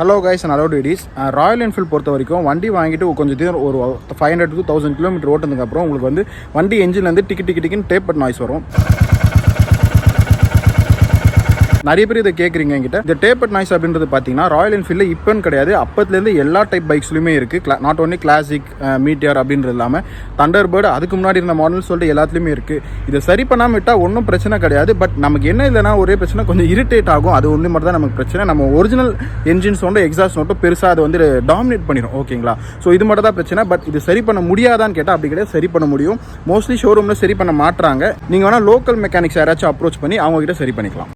Hello guys and hello daddy's. Royal Enfield பொறுத்த வரைக்கும் வண்டி வாங்கிட்டு கொஞ்சம் தூரம் ஒரு 500 to 1000 கிலோமீட்டர் ஓட்டுனதுக்கப்புறம் உங்களுக்கு வந்து வண்டி என்ஜின்லேருந்து டிக்கின்னு டேப்பட் நாய்ஸ் வரும். நிறைய பேர் இதை கேட்குறீங்க என்கிட்ட. இந்த டேப்பட் நாய்ஸ் அப்படின்றது பார்த்தீங்கன்னா ராயல் என்ஃபீல்டில் இப்போன்னு கிடையாது, அப்போத்துலேருந்து எல்லா டைப் பைக்ஸ்லையுமே இருக்குது. நாட் ஒன்லி கிளாசிக், மீட்டியர் அப்படின்றது இல்லாமல் தண்டர்பர்ட், அதுக்கு முன்னாடி இருந்த மாடல் சொல்லிட்டு எல்லாத்துலேயுமே இருக்குது. இதை சரி பண்ணாமல் விட்டால் ஒன்றும் பிரச்சனை கிடையாது. பட் நமக்கு என்ன இல்லைனா ஒரே பிரச்சனை, கொஞ்சம் இரிட்டேட் ஆகும். அது ஒன்று மட்டும் தான் நமக்கு பிரச்சனை. நம்ம ஒரிஜினல் என்ஜின் சவுண்டும் எக்ஸாஸ்ட் சவுண்டும் பெருசாக அது வந்து டாமினேட் பண்ணிடும். ஓகேங்களா? ஸோ இது மட்டும் தான் பிரச்சனை. பட் இது சரி பண்ண முடியாதான்னு கேட்டால் அப்படி கிடையாது, சரி பண்ண முடியும். மோஸ்ட்லி ஷோரூமில் சரி பண்ண மாட்டுறாங்க. நீங்கள் வேணால் லோக்கல் மெக்கானிக்ஸ் யாராச்சும் அப்ரோச் பண்ணி அவங்ககிட்ட சரி பண்ணிக்கலாம்.